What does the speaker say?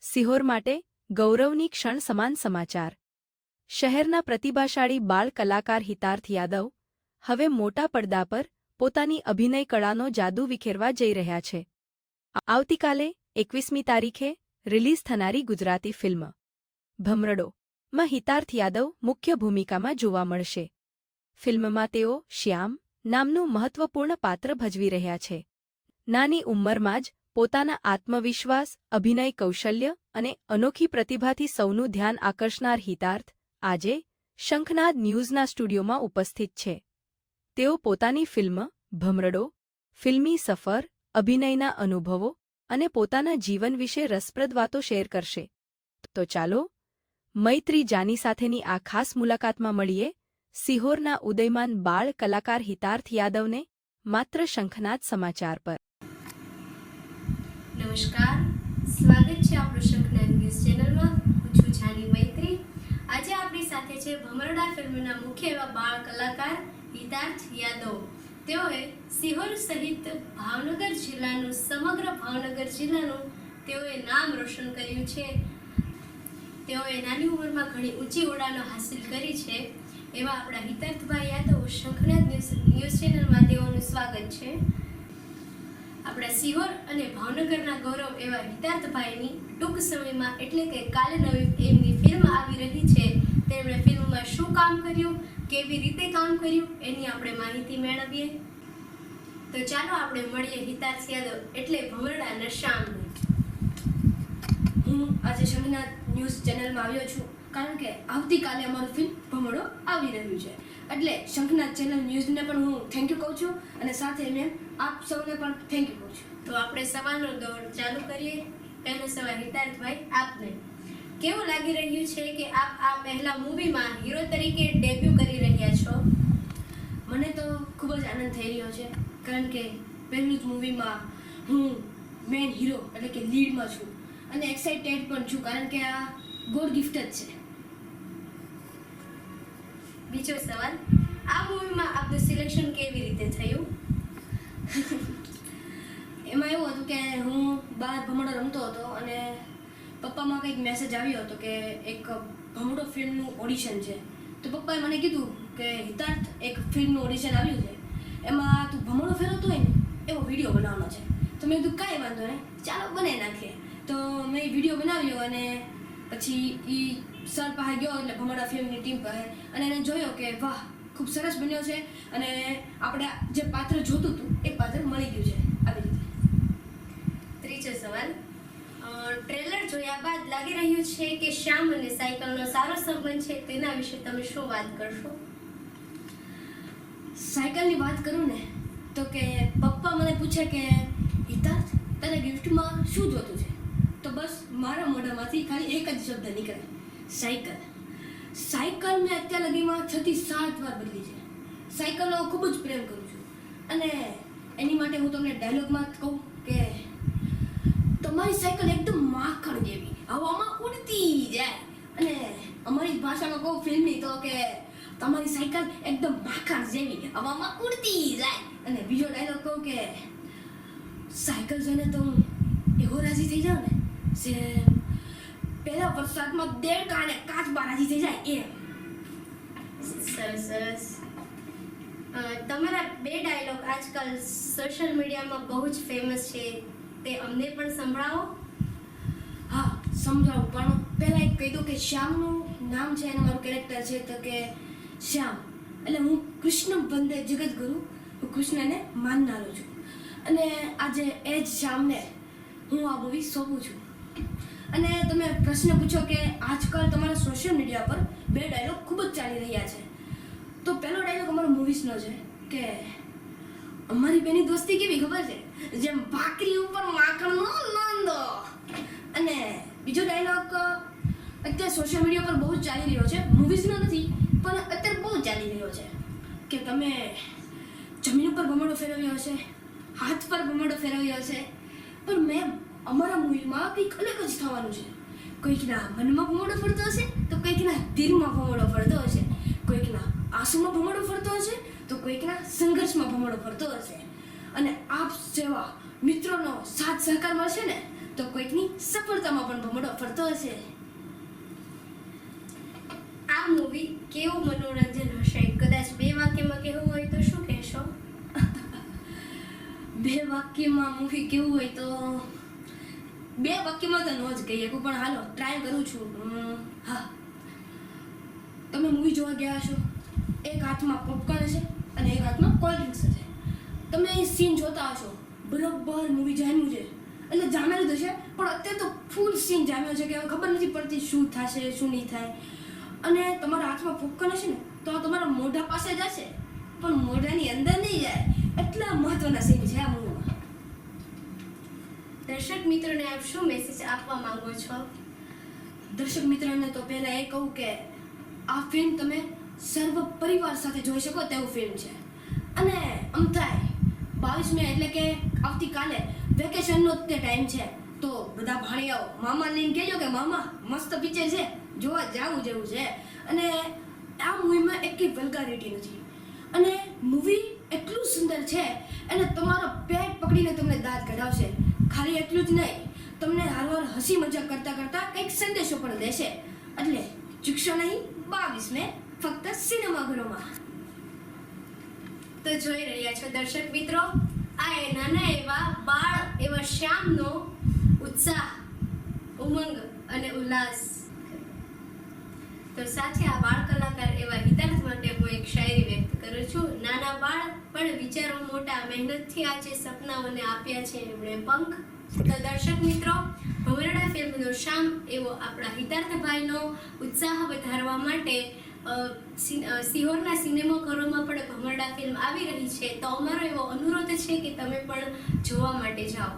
સિહોર માટે ગૌરવની ક્ષણ સમાન સમાચાર. શહેરના પ્રતિભાશાળી બાળ કલાકાર હિતાર્થ યાદવ હવે મોટા પડદા પર પોતાની અભિનય કળાનો જાદુ વિખેરવા જઈ રહ્યા છે. આવતીકાલે 21મી તારીખે રિલીઝ થનારી ગુજરાતી ફિલ્મ ભમરડો માં હિતાર્થ યાદવ મુખ્ય ભૂમિકામાં જોવા મળશે. ફિલ્મમાં તેઓ શ્યામ નામનું મહત્વપૂર્ણ પાત્ર ભજવી રહ્યા છે. નાની ઉંમરમાં જ પોતાના આત્મવિશ્વાસ, અભિનય કૌશલ્ય અને અનોખી પ્રતિભાથી સૌનું ધ્યાન આકર્ષનાર હિતાર્થ આજે શંખનાદ ન્યૂઝના સ્ટુડિયોમાં ઉપસ્થિત છે. તેઓ પોતાની ફિલ્મ ભમરડો, ફિલ્મી સફર, અભિનયના અનુભવો અને પોતાના જીવન વિશે રસપ્રદ વાતો શેર કરશે. તો ચાલો મૈત્રી જાની સાથેની આ ખાસ મુલાકાતમાં મળીએ સિહોરના ઉદયમાન બાળ કલાકાર હિતાર્થ યાદવને માત્ર શંખનાદ સમાચાર પર. નમસ્કાર, સ્વાગત છે આપણું શંખનાદ ન્યૂઝ ચેનલમાં. હું છું જાની મૈત્રી. આજે આપણી સાથે છે ભમરડા ફિલ્મના મુખ્ય એવા બાળ કલાકાર હિતાર્થ યાદવ. તેઓએ સિહોર સહિત ભાવનગર જિલ્લાનું સમગ્ર ભાવનગર જિલ્લાનું તેઓએ નામ રોશન કર્યું છે. તેઓએ નાની ઉંમરમાં ઘણી ઊંચી ઉડાનો હાંસલ કરી છે. એવા આપણા હિતાર્થભાઈ યાદવ શંખનાદ ન્યૂઝ ચેનલમાં તેઓનું સ્વાગત છે. આપણા સિહોર અને ભાવનગરના ગૌરવ એવા હિતાર્થભાઈની ટૂંક સમયમાં એટલે કે કાલે નવી એમની ફિલ્મ આવી રહી છે. તેમણે ફિલ્મમાં શું કામ કર્યું, કેવી રીતે કામ કર્યું એની આપણે માહિતી મેળવીએ. તો ચાલો આપણે મળીએ હિતાર્થ યાદવ એટલે ભમરડાના શ્યામને. હું આજે શંખનાદ ન્યૂઝ ચેનલમાં આવ્યો છું કારણ કે આવતીકાલે અમારું ફિલ્મ ભમરડો આવી રહ્યું છે. એટલે શંખનાદ ચેનલ ન્યૂઝને પણ હું થેન્ક યુ કહું છું અને સાથે મેં આપ સૌને પણ થેન્ક યુ કહું છું. તો આપણે સવાલનો દોર ચાલુ કરીએ. પહેલો સવાલ હિતાર્થભાઈ આપને. કેવું લાગી રહ્યું છે કે આપ આ પહેલા મૂવીમાં હીરો તરીકે ડેબ્યુ કરી રહ્યા છો? મને તો ખૂબ જ આનંદ થઈ રહ્યો છે કારણ કે પહેલું જ મૂવીમાં હું મેઇન હીરો એટલે કે લીડમાં છું અને એક્સાઇટેડ પણ છું કારણ કે આ ગોડ ગિફ્ટ જ છે. બીજો સવાલ, આ મૂવીમાં આપનું સિલેક્શન કેવી રીતે થયું? એમાં એવું હતું કે હું બહાર ભમરડો રમતો હતો અને પપ્પામાં કંઈક મેસેજ આવ્યો હતો કે એક ભમરડો ફિલ્મનું ઓડિશન છે. તો પપ્પાએ મને કીધું કે હિતાર્થ એક ફિલ્મનું ઓડિશન આવ્યું છે, એમાં તું ભમરડો ફેરવતો હોય ને એવો વિડીયો બનાવવાનો છે. તો મેં કીધું કાંઈ વાંધો નહીં, ચાલો બનાવી નાખીએ. તો મેં વિડીયો બનાવ્યો અને પછી એ સર પાસે ગયો એટલે ભમરડા ફિલ્મની ટીમ પાસે અને એને જોયો કે વાહ ખૂબ સરસ બન્યો છે અને આપણે જે પાત્ર જોતું હતું એ પાત્ર મળી ગયું છે. આવી રીતે. ત્રીજો સવાલ, ટ્રેલર જોયા બાદ લાગી રહ્યું છે કે શ્યામ અને સાયકલનો સારો સંબંધ છે. તેના વિશે તમે શું વાત કરશો? સાયકલની વાત કરું ને તો કે પપ્પા મને પૂછે કે હિતાર્થ તને ગિફ્ટમાં શું જોતું છે? તો બસ મારા મોઢામાંથી ખાલી એક જ શબ્દ નીકળે, સાયકલ. સાયકલ મેં અત્યાર લગીમાં 6 થી 7 વાર બદલી છે. સાયકલનો ખૂબ જ પ્રેમ કરું છું અને એની માટે હું તમને ડાયલોગમાં કહું કે તમારી સાયકલ એકદમ માખણ જેવી હવામાં ઉડતી જાય. અને અમારી ભાષામાં કહું ફિલ્મની તો કે તમારી સાયકલ એકદમ માખણ જેવી હવામાં ઉડતી જાય. અને બીજો ડાયલોગ કહું કે સાયકલ જોઈને તો હું એવો રાજી થઈ જાઉં ને સે પહેલા વરસાદમાં દેડકા અને કાચબા રાજી થઈ જાય એમ. સરસ સરસ. તમારા 2 ડાયલોગ આજકાલ સોશિયલ મીડિયામાં બહુ જ ફેમસ છે, તે અમને પણ સંભળાવો. હા સમજાવું, પણ પહેલાં એક કહી દઉં કે શ્યામનું નામ છે અને મારું કેરેક્ટર છે તો કે શ્યામ એટલે હું કૃષ્ણ વંદે જગદગુરુ, હું કૃષ્ણને માનનારો છું અને આજે એ જ શ્યામને હું આ મૂવી સોંપું છું. અને તમે પ્રશ્ન પૂછો કે આજકાલ તમારા સોશિયલ મીડિયા પર 2 ડાયલોગ ખૂબ જ ચાલી રહ્યા છે. તો પહેલો ડાયલોગ અમારો મૂવીસનો છે કે અમારી બેની દોસ્તી કેવી ખબર છે, જેમ ભાખરી ઉપર માખણનો નંદો. અને બીજો ડાયલોગ અત્યારે સોશિયલ મીડિયા પર બહુ જ ચાલી રહ્યો છે, મૂવીઝનો નથી પણ અત્યારે બહુ ચાલી રહ્યો છે કે તમે જમીન ઉપર ભમરડો ફેરવ્યો હશે, હાથ પર ભમરડો ફેરવ્યો હશે, પણ મેમ અમારા મૂવીમાં કંઈક અલગ જ થવાનું છે. કોઈકના મનમાં ભમરડો ફરતો હશે તો કોઈકના દિલમાં ભમરડો ફરતો હશે, કોઈકના આંસુમાં ભમરડો ફરતો હશે તો કોઈકના સંઘર્ષમાં ભમરડો ફરતો હશે. અને આપ જેવા મિત્રોનો સાથ સહકાર મળશે ને તો કોઈકની સફળતામાં પણ ભમરડો ફરતો હશે. આ મૂવી કેવું મનોરંજન હશે? કદાચ 2 વાક્યમાં કહેવું હોય તો શું કહેશો? 2 વાક્યમાં મૂવી કેવું હોય તો 2 વાક્યમાં તો ન જ કહી શકું, પણ હાલો ટ્રાય કરું છું. હા, તમે મૂવી જોવા ગયા છો, એક હાથમાં પોપકોર્ન હશે અને એક હાથમાં કોલ્ડ ડ્રિંક્સ હશે. તમે એ સીન જોતા હશો, બરોબર મૂવી જામ્યું છે એટલે જામેલું તો છે, પણ અત્યારે તો ફૂલ સીન જામ્યો છે કે હવે ખબર નથી પડતી શું થશે શું નહીં થાય. અને તમારા હાથમાં પોપકોર્ન હશે ને તો આ તમારા મોઢા પાસે જ હશે, પણ મોઢાની અંદર નહીં જાય. એટલા મહત્વના સીન છે આ મૂવીમાં. દર્શક મિત્રોને આપ શું મેસેજ આપવા માંગો છો? દર્શક મિત્રોને તો પહેલા એ કહું કે આ ફિલ્મ તમે સર્વ પરિવાર સાથે જોઈ શકો તેવું ફિલ્મ છે. અને આમ થાય 22 મે એટલે કે આવતીકાલે વેકેશનનો તે ટાઈમ છે, તો બધા ભાણિયાઓ મામા લઈને કહેજો કે મામા મસ્ત પિક્ચર છે, જોવા જાવું જેવું છે. અને આ મૂવીમાં એકેય વલ્ગારિટી નથી અને મૂવી એટલું સુંદર છે અને તમારો પેટ પકડીને તમને દાંત કઢાવશે. ખાલી એટલું જ નહીં, તમને હારવાર હસી મજાક કરતા કરતા કંઈક સંદેશો પણ દેશે. એટલે ચૂકશો નહીં 22 મે ફક્ત સિનેમાઘરોમાં. તો જોઈ રહ્યા છો દર્શક મિત્રો, આ એ નાના એવા બાળ એવા શ્યામનો ઉત્સાહ, ઉમંગ અને ઉલ્લાસ. તો સાથે આ બાળ કલાકાર એવા હિતાર્થ માટે હું એક શાયરી વ્યક્ત કરું છું. નાના બાળ પણ વિચારો મોટા, મહેનતથી આ જે સપનાઓને આપ્યા છે એમણે પંખ. તો દર્શક મિત્રો, ભમરડા ફિલ્મનો શ્યામ એવો આપણા હિતાર્થભાઈનો ઉત્સાહ વધારવા માટે સિહોરના સિનેમાઘરોમાં પણ ભમરડા ફિલ્મ આવી રહી છે. તો અમારો એવો અનુરોધ છે કે તમે પણ જોવા માટે જાઓ.